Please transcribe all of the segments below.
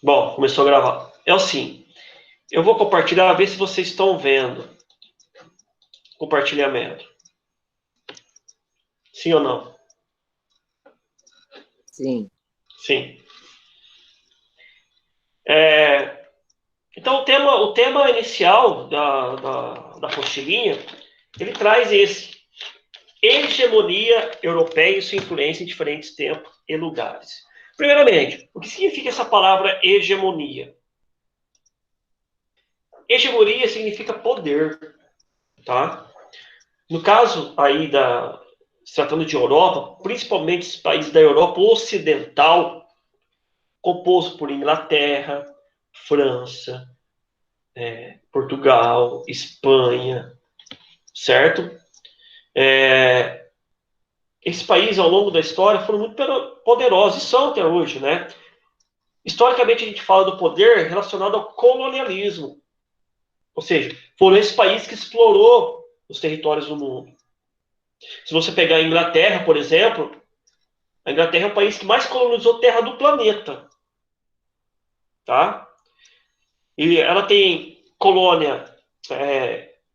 Bom, começou a gravar. É assim, eu vou compartilhar, ver se vocês estão vendo. Compartilhamento. Sim ou não? Sim. Sim. Então, o tema inicial da apostilinha, ele traz esse. Hegemonia europeia e sua influência em diferentes tempos e lugares. Primeiramente, o que significa essa palavra hegemonia? Hegemonia significa poder, tá? No caso aí se tratando de Europa, principalmente os países da Europa Ocidental, composto por Inglaterra, França, Portugal, Espanha, certo? Esses países, ao longo da história, foram muito poderosos e são até hoje, né? Historicamente, a gente fala do poder relacionado ao colonialismo, ou seja, foram esses países que explorou os territórios do mundo. Se você pegar a Inglaterra, por exemplo, a Inglaterra é o país que mais colonizou terra do planeta, tá? E ela tem colônia,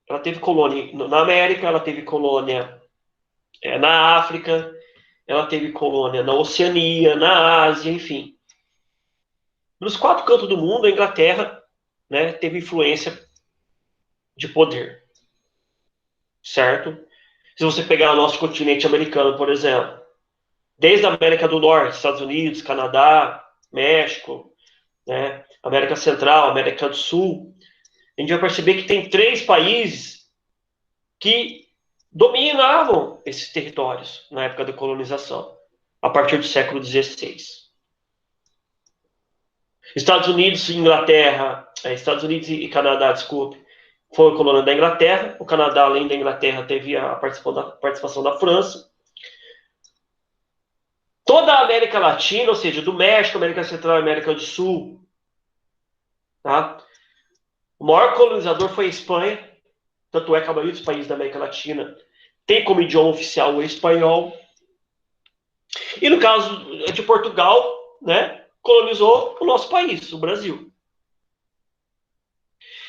ela teve colônia na América, ela teve colônia na África, ela teve colônia na Oceania, na Ásia, enfim. Nos quatro cantos do mundo, a Inglaterra, né, teve influência de poder, certo? Se você pegar o nosso continente americano, por exemplo, desde a América do Norte, Estados Unidos, Canadá, México, né, América Central, América do Sul, a gente vai perceber que tem três países que dominavam esses territórios na época da colonização, a partir do século XVI. Estados Unidos e Canadá, desculpe, foi colônia da Inglaterra. O Canadá, além da Inglaterra, teve a participação da França. Toda a América Latina, ou seja, do México, América Central e América do Sul, tá? O maior colonizador foi a Espanha, tanto é que a maioria dos países da América Latina tem como idioma oficial o espanhol. E no caso de Portugal, né, colonizou o nosso país, o Brasil.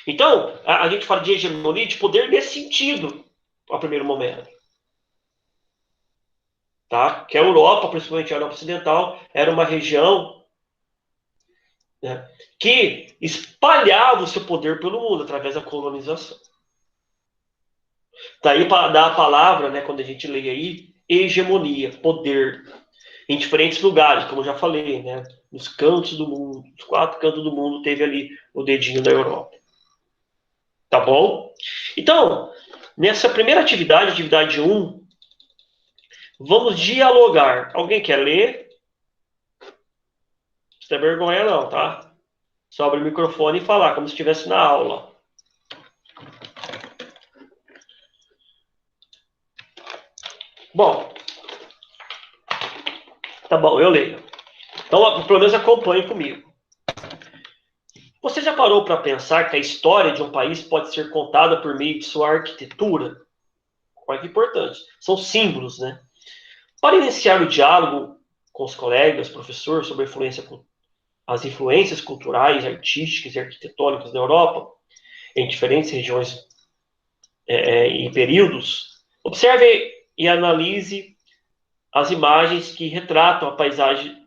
Então, a gente fala de hegemonia, de poder nesse sentido, ao primeiro momento. Tá? Que a Europa, principalmente a Europa Ocidental, era uma região, né, que espalhava o seu poder pelo mundo através da colonização. Daí para dar a palavra, né, quando a gente lê aí, hegemonia, poder, em diferentes lugares, como eu já falei, né, nos cantos do mundo, nos quatro cantos do mundo, teve ali o dedinho da Europa. Tá bom? Então, nessa primeira atividade 1, vamos dialogar. Alguém quer ler? Não tem vergonha não, tá? Só abrir o microfone e falar, como se estivesse na aula. Bom, tá bom, eu leio. Então, pelo menos acompanhe comigo. Você já parou para pensar que a história de um país pode ser contada por meio de sua arquitetura? Olha que importante. São símbolos, né? Para iniciar o diálogo com os colegas, professor, sobre as influências culturais, artísticas e arquitetônicas da Europa, em diferentes regiões e períodos, observe e analise as imagens que retratam paisagens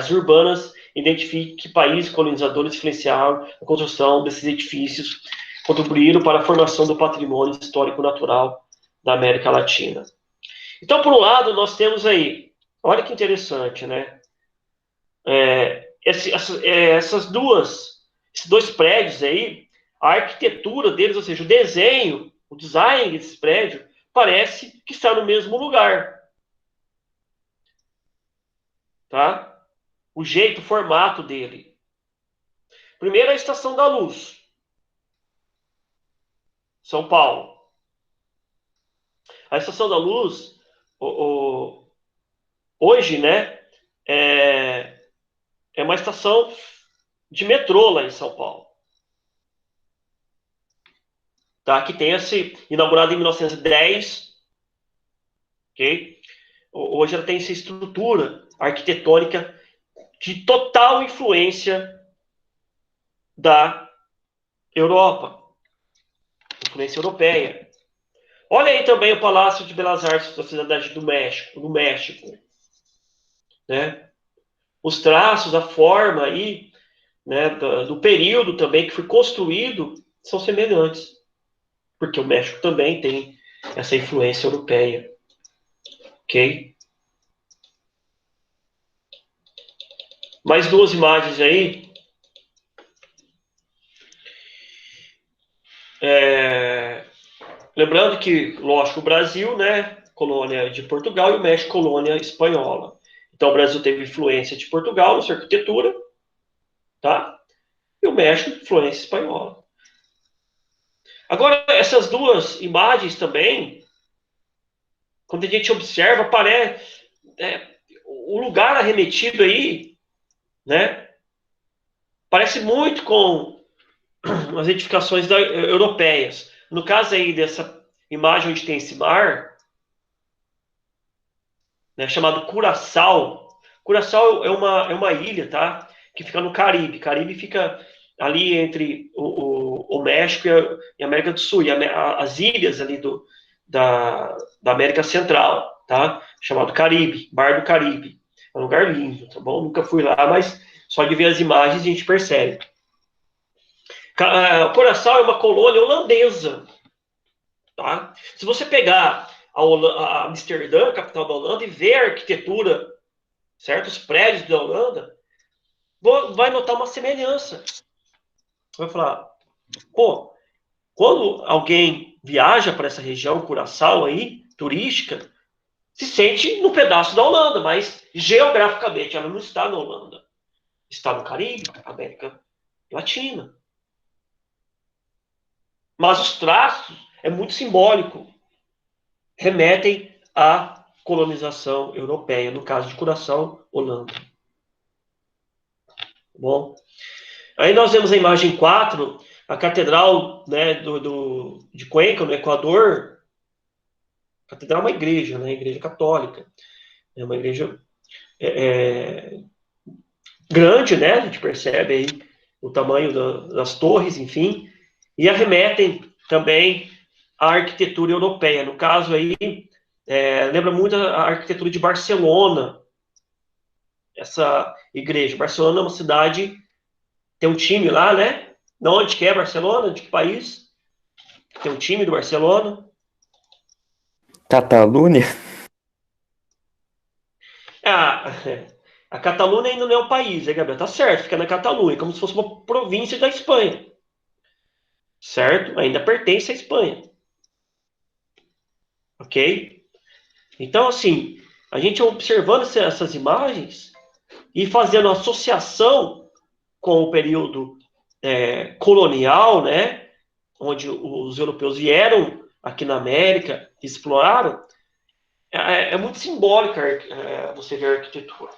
urbanas, identifique que países colonizadores influenciaram a construção desses edifícios, contribuíram para a formação do patrimônio histórico natural da América Latina. Então, por um lado, nós temos aí, olha que interessante, né? Esses dois prédios aí, a arquitetura deles, ou seja, o desenho, o design desses prédios, parece que está no mesmo lugar. Tá? O jeito, o formato dele. Primeiro, a Estação da Luz, São Paulo. A Estação da Luz, hoje, né, é uma estação de metrô lá em São Paulo. Tá? Que tenha se inaugurado em 1910, ok? Hoje ela tem essa estrutura arquitetônica de total influência da Europa, influência europeia. Olha aí também o Palácio de Belas Artes da Cidade do México, no México, né? Os traços, a forma aí, né, do período também que foi construído são semelhantes, porque o México também tem essa influência europeia, ok? Mais duas imagens aí. Lembrando que, lógico, o Brasil, né, colônia de Portugal, e o México, colônia espanhola. Então, o Brasil teve influência de Portugal na sua arquitetura, tá? E o México, influência espanhola. Agora, essas duas imagens também, quando a gente observa, parece o lugar arremetido aí, né? Parece muito com as edificações europeias. No caso aí dessa imagem onde tem esse mar, né, chamado Curaçao. Curaçao é uma ilha, tá? Que fica no Caribe. Caribe fica ali entre o México e a América do Sul, e as ilhas ali da América Central, tá? Chamado Caribe, Mar do Caribe. É um lugar lindo, tá bom? Nunca fui lá, mas só de ver as imagens a gente percebe. Curaçao é uma colônia holandesa, tá? Se você pegar a Amsterdã, capital da Holanda, e ver a arquitetura, certo? Os prédios da Holanda, vai notar uma semelhança. Vai falar, pô, quando alguém viaja para essa região, Curaçao aí, turística, se sente no pedaço da Holanda, mas geograficamente ela não está na Holanda. Está no Caribe, América Latina. Mas os traços é muito simbólico. Remetem à colonização europeia, no caso de Curaçao, Holanda. Bom, aí nós vemos a imagem 4, a catedral, né, de Cuenca, no Equador. A catedral é uma igreja, né, igreja católica. É uma igreja grande, né, a gente percebe aí o tamanho das torres, enfim, e arremetem também à arquitetura europeia. No caso aí, lembra muito a arquitetura de Barcelona, essa igreja. Barcelona é uma cidade, tem um time lá, né? De onde que é Barcelona? De que país? Tem um time do Barcelona. Catalunha? Ah, a Catalunha ainda não é um país, né, Gabriel? Tá certo, fica na Catalunha, como se fosse uma província da Espanha. Certo? Ainda pertence à Espanha. Ok? Então, assim, a gente observando essas imagens e fazendo associação com o período colonial, né? Onde os europeus vieram aqui na América, exploraram, é muito simbólica você ver a arquitetura.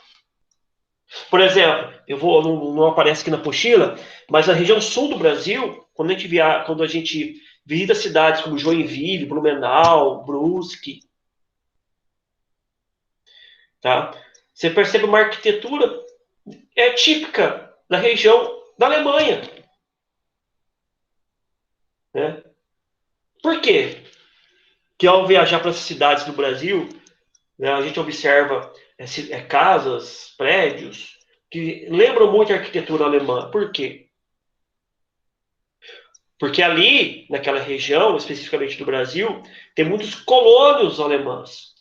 Por exemplo, não aparece aqui na apostila, mas a região sul do Brasil, quando a gente visita cidades como Joinville, Blumenau, Brusque, tá? Você percebe uma arquitetura típica da região da Alemanha, né? Por quê? Que ao viajar para as cidades do Brasil, né, a gente observa casas, prédios, que lembram muito a arquitetura alemã. Por quê? Porque ali, naquela região, especificamente do Brasil, tem muitos colônios alemães.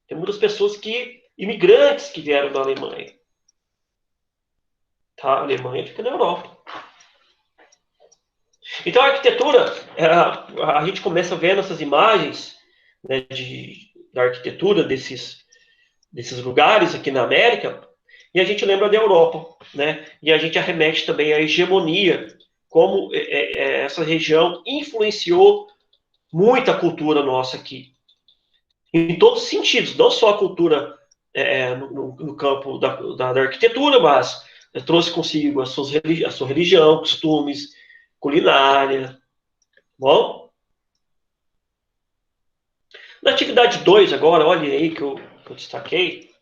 Tem muitas pessoas imigrantes que vieram da Alemanha. Tá? A Alemanha fica na Europa. Então a arquitetura, a gente começa vendo essas imagens, né, da arquitetura desses lugares aqui na América, e a gente lembra da Europa, né? E a gente arremete também à hegemonia, como essa região influenciou muita cultura nossa aqui, em todos os sentidos, não só a cultura no campo da arquitetura, mas trouxe consigo a sua religião, costumes, culinária. Bom, na atividade 2 agora, olha aí que eu destaquei,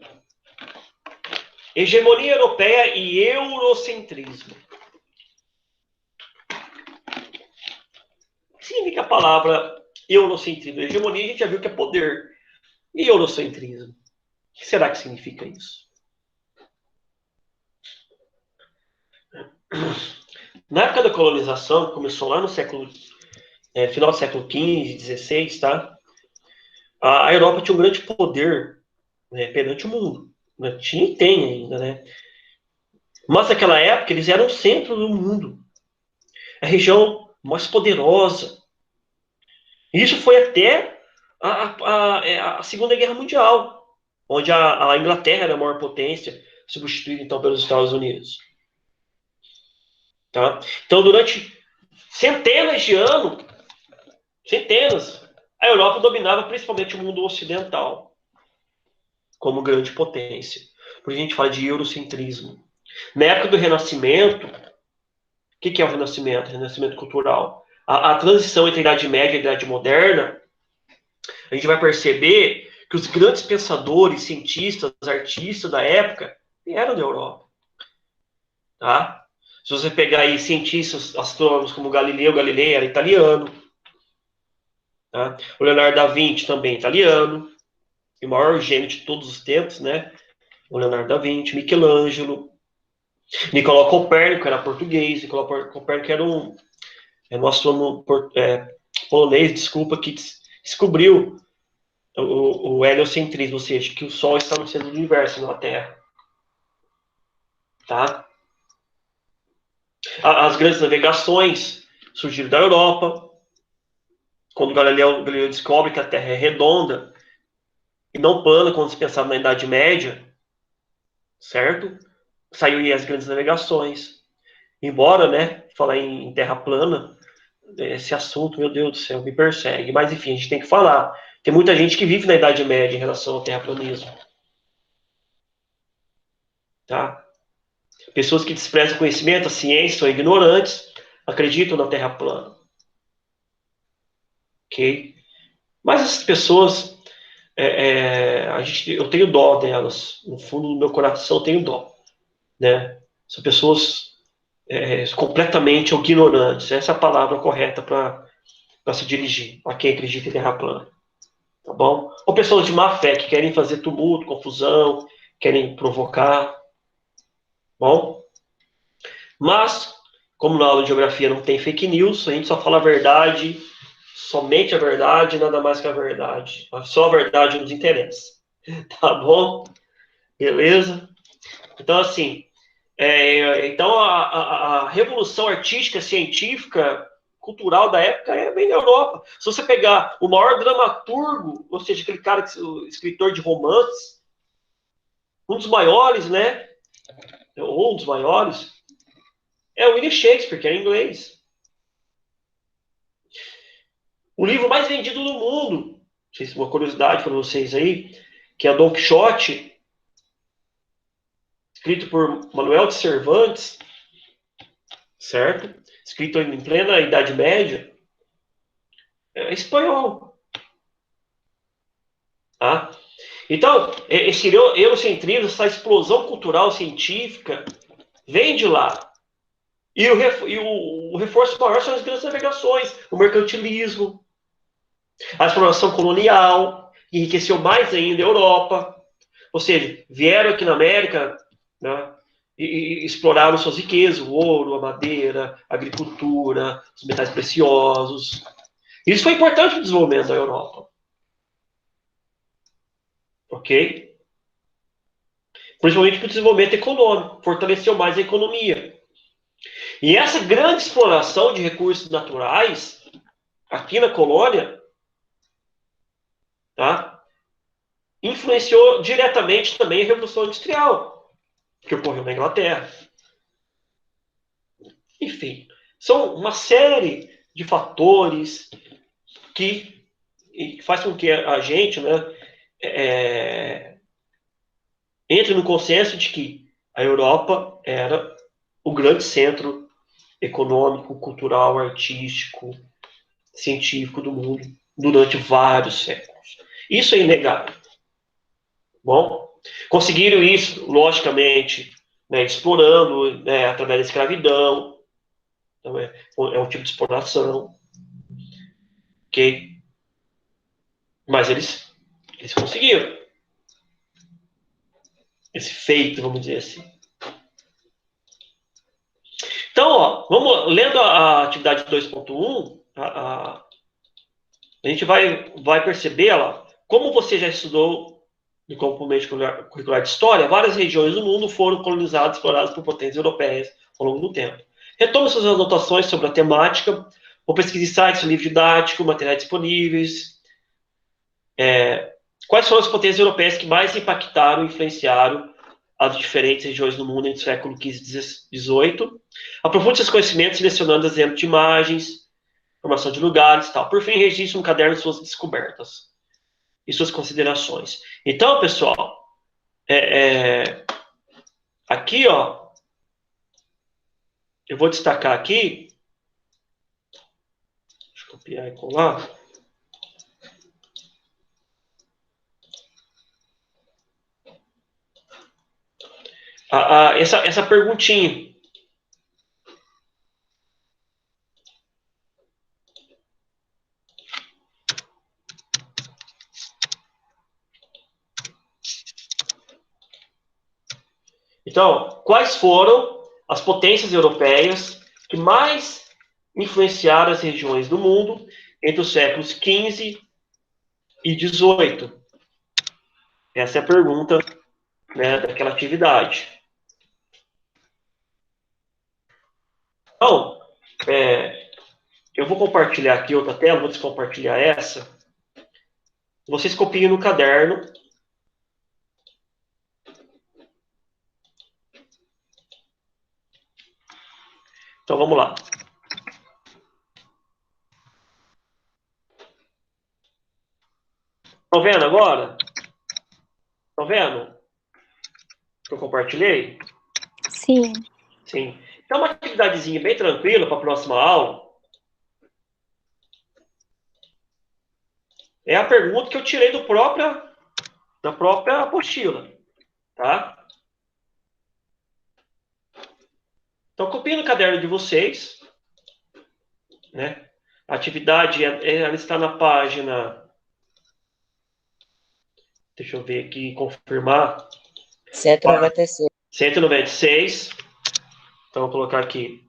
Hegemonia europeia e eurocentrismo. O que significa a palavra eurocentrismo? Hegemonia a gente já viu que é poder. E eurocentrismo? O que será que significa isso? Na época da colonização, que começou lá no final do século XV, XVI, tá? A Europa tinha um grande poder, né, perante o mundo. Né? Tinha e tem ainda, né? Mas naquela época eles eram o centro do mundo. A região mais poderosa. E isso foi até a Segunda Guerra Mundial, onde a Inglaterra era a maior potência, substituída então pelos Estados Unidos. Tá? Então, durante centenas de anos, a Europa dominava principalmente o mundo ocidental, como grande potência. Por isso a gente fala de eurocentrismo. Na época do Renascimento, o que é o Renascimento? Renascimento cultural. A transição entre a Idade Média e a Idade Moderna, a gente vai perceber que os grandes pensadores, cientistas, artistas da época vieram da Europa. Tá? Se você pegar aí cientistas, astrônomos como Galilei era italiano. Tá? O Leonardo da Vinci também italiano. E o maior gênio de todos os tempos, né? O Leonardo da Vinci, Michelangelo. Nicolau Copérnico era português. Nicolau Copérnico era um astrônomo polonês, desculpa, que descobriu o heliocentrismo, ou seja, que o Sol está no centro do universo, não a Terra. Tá? As grandes navegações surgiram da Europa. Quando Galileu descobre que a Terra é redonda e não plana, quando se pensava na Idade Média, certo? Saiu aí as grandes navegações. Embora, né, falar em Terra plana, esse assunto, meu Deus do céu, me persegue. Mas, enfim, a gente tem que falar. Tem muita gente que vive na Idade Média em relação ao terraplanismo. Tá? Pessoas que desprezam o conhecimento, a ciência, são ignorantes, acreditam na Terra plana. Ok? Mas essas pessoas, eu tenho dó delas. No fundo do meu coração, eu tenho dó. Né? São pessoas completamente ignorantes. Essa é a palavra correta para se dirigir a quem acredita em Terra plana. Tá bom? Ou pessoas de má fé que querem fazer tumulto, confusão, querem provocar. Bom? Mas, como na aula de geografia não tem fake news, a gente só fala a verdade, somente a verdade, nada mais que a verdade. Só a verdade nos interessa. Tá bom? Beleza? Então, assim, então a revolução artística, científica, cultural da época vem da Europa. Se você pegar o maior dramaturgo, ou seja, aquele cara, o escritor de romances, um dos maiores, né? Ou um dos maiores, é o William Shakespeare, que é inglês. O livro mais vendido do mundo, não sei se é uma curiosidade para vocês aí, que é Don Quixote, escrito por Manuel de Cervantes, certo? Escrito em plena Idade Média, é espanhol. Tá? Então, esse eurocentrismo, essa explosão cultural científica, vem de lá. E o reforço maior são as grandes navegações, o mercantilismo, a exploração colonial, que enriqueceu mais ainda a Europa. Ou seja, vieram aqui na América, né, e exploraram suas riquezas, o ouro, a madeira, a agricultura, os metais preciosos. Isso foi importante para o desenvolvimento da Europa. Ok? Principalmente para o desenvolvimento econômico, fortaleceu mais a economia. E essa grande exploração de recursos naturais, aqui na colônia, tá, influenciou diretamente também a Revolução Industrial, que ocorreu na Inglaterra. Enfim, são uma série de fatores que faz com que a gente, né, entre no consenso de que a Europa era o grande centro econômico, cultural, artístico, científico do mundo durante vários séculos. Isso é inegável. Bom, conseguiram isso, logicamente, né, explorando, né, através da escravidão, então é um tipo de exploração, ok? Mas eles conseguiram esse feito, vamos dizer assim. Então, ó, vamos lendo a atividade 2.1, a gente vai perceber, ó, como você já estudou no componente curricular de história, várias regiões do mundo foram colonizadas e exploradas por potências europeias ao longo do tempo. Retome suas anotações sobre a temática, ou pesquise sites, livro didático, materiais disponíveis. Quais foram as potências europeias que mais impactaram e influenciaram as diferentes regiões do mundo entre o século XV e XVIII? Aprofunde seus conhecimentos selecionando exemplos de imagens, informação de lugares e tal. Por fim, registre no caderno suas descobertas e suas considerações. Então, pessoal, aqui, ó, eu vou destacar aqui, deixa eu copiar e colar. Essa perguntinha. Então, quais foram as potências europeias que mais influenciaram as regiões do mundo entre os séculos XV e XVIII? Essa é a pergunta, né, daquela atividade. Então, eu vou compartilhar aqui outra tela, vou descompartilhar essa. Vocês copiem no caderno. Então, vamos lá. Estão vendo agora? Estão vendo que eu compartilhei? Sim. Sim. Então, uma atividadezinha bem tranquila para a próxima aula. É a pergunta que eu tirei da própria apostila, tá? Então, copiem no caderno de vocês, né? A atividade, ela está na página... Deixa eu ver aqui, confirmar. 196. 196. Então, vou colocar aqui.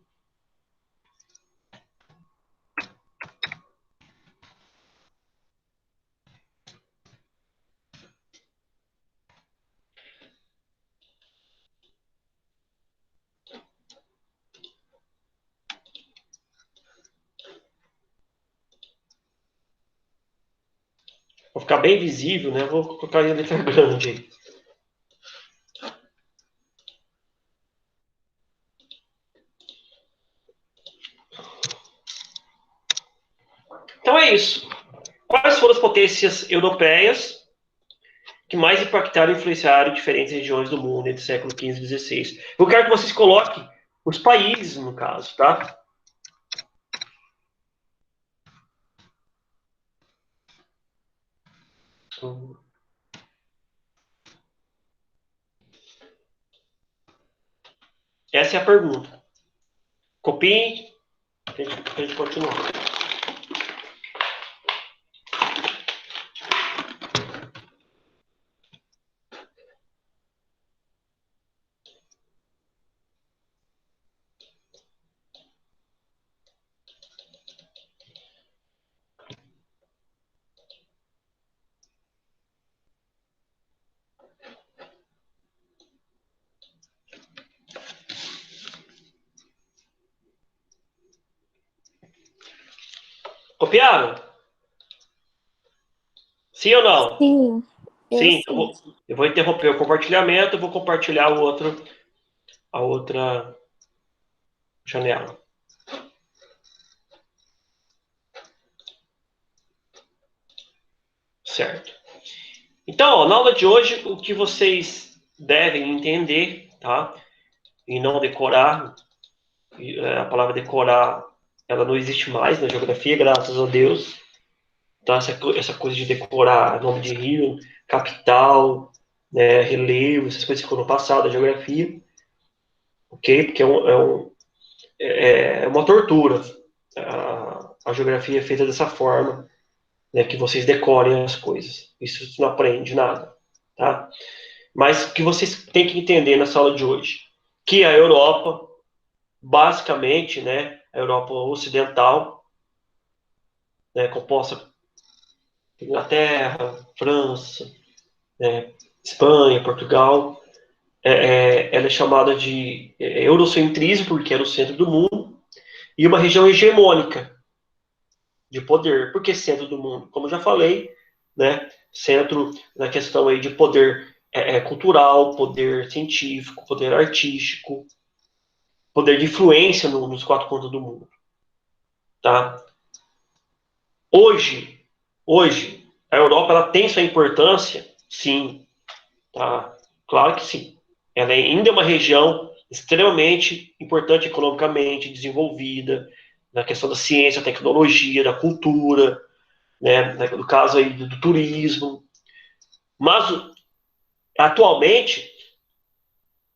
Vou ficar bem visível, né? Vou colocar em letra grande aí. Então é isso. Quais foram as potências europeias que mais impactaram e influenciaram diferentes regiões do mundo entre o século XV e XVI? Eu quero que vocês coloquem os países, no caso, tá? Essa é a pergunta. Copiem, para a gente continuar. Copiaram? Sim ou não? Sim, eu Sim, sim. eu vou interromper o compartilhamento, eu vou compartilhar a outra janela. Certo. Então, ó, na aula de hoje, o que vocês devem entender, tá? E não decorar, a palavra decorar, ela não existe mais na geografia, graças a Deus. Então, essa coisa de decorar nome de rio, capital, né, relevo, essas coisas que ficam no passado, a geografia, ok? Porque é uma tortura. A geografia é feita dessa forma, né, que vocês decorem as coisas. Isso você não aprende nada, tá? Mas o que vocês têm que entender nessa aula de hoje? Que a Europa, basicamente, né, a Europa ocidental, né, composta por Inglaterra, França, né, Espanha, Portugal, ela é chamada de eurocentrismo, porque era o centro do mundo, e uma região hegemônica de poder. Por que centro do mundo? Como eu já falei, né, centro na questão aí de poder cultural, poder científico, poder artístico, poder de influência nos quatro pontos do mundo, tá? Hoje, hoje, a Europa ela tem sua importância, sim, tá? Claro que sim. Ela ainda é uma região extremamente importante economicamente, desenvolvida, na questão da ciência, tecnologia, da cultura, né? No caso aí do turismo. Mas, atualmente,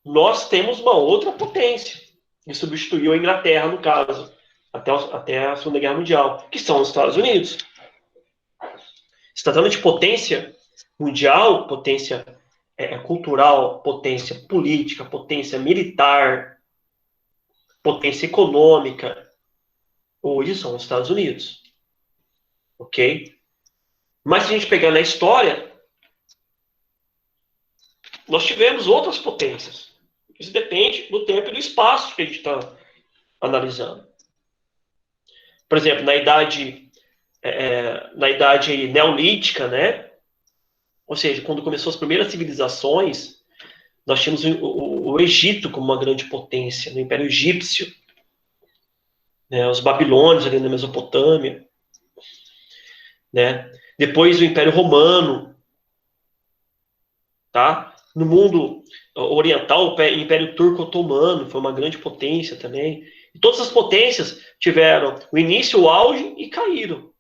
nós temos uma outra potência, que substituiu a Inglaterra, no caso, até a Segunda Guerra Mundial, que são os Estados Unidos. Se tratando de potência mundial, potência cultural, potência política, potência militar, potência econômica, hoje são os Estados Unidos. Ok? Mas se a gente pegar na história, nós tivemos outras potências. Isso depende do tempo e do espaço que a gente está analisando. Por exemplo, na idade neolítica, né? Ou seja, quando começou as primeiras civilizações, nós tínhamos o Egito como uma grande potência, no Império Egípcio, né? Os babilônios ali na Mesopotâmia, né? Depois o Império Romano, tá? No mundo oriental, o Império Turco-Otomano foi uma grande potência também. E todas as potências tiveram o início, o auge e caíram.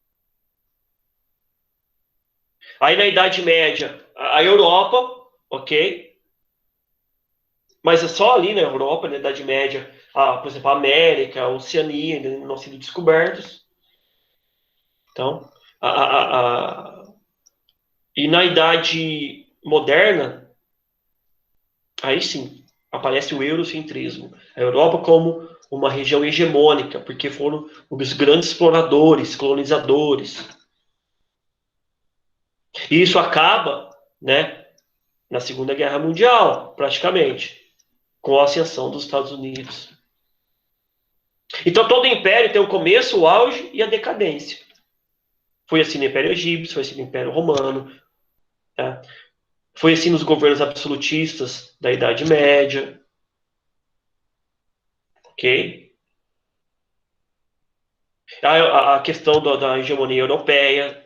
Aí na Idade Média, a Europa, ok? Mas é só ali na Europa, na Idade Média, por exemplo, a América, a Oceania ainda não sido descobertos. Então, e na Idade Moderna, aí sim, aparece o eurocentrismo. A Europa como uma região hegemônica, porque foram os grandes exploradores, colonizadores. E isso acaba, né, na Segunda Guerra Mundial, praticamente, com a ascensão dos Estados Unidos. Então todo império tem o começo, o auge e a decadência. Foi assim no Império Egípcio, foi assim no Império Romano, tá? Foi assim nos governos absolutistas da Idade Média, ok? A questão da hegemonia europeia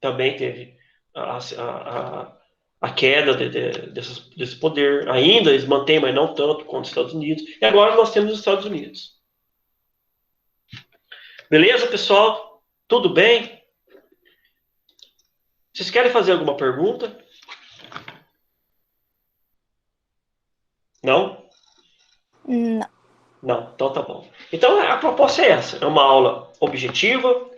também teve a queda desse poder. Ainda eles mantêm, mas não tanto quanto os Estados Unidos. E agora nós temos os Estados Unidos. Beleza, pessoal? Tudo bem? Vocês querem fazer alguma pergunta? Não? Não. Não, então tá bom. Então a proposta é essa: é uma aula objetiva,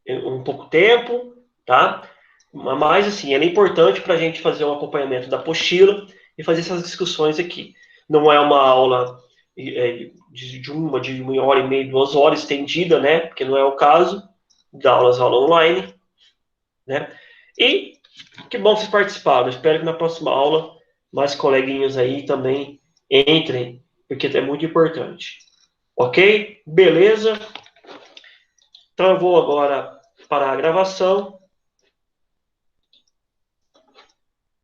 um pouco tempo, tá? Mas assim, ela é importante para a gente fazer um acompanhamento da apostila e fazer essas discussões aqui. Não é uma aula de uma hora e meia, 2 horas estendida, né? Porque não é o caso da aula online, né? E que bom vocês participaram. Espero que na próxima aula mais coleguinhas aí também entrem, porque é muito importante. Ok? Beleza? Então eu vou agora parar a gravação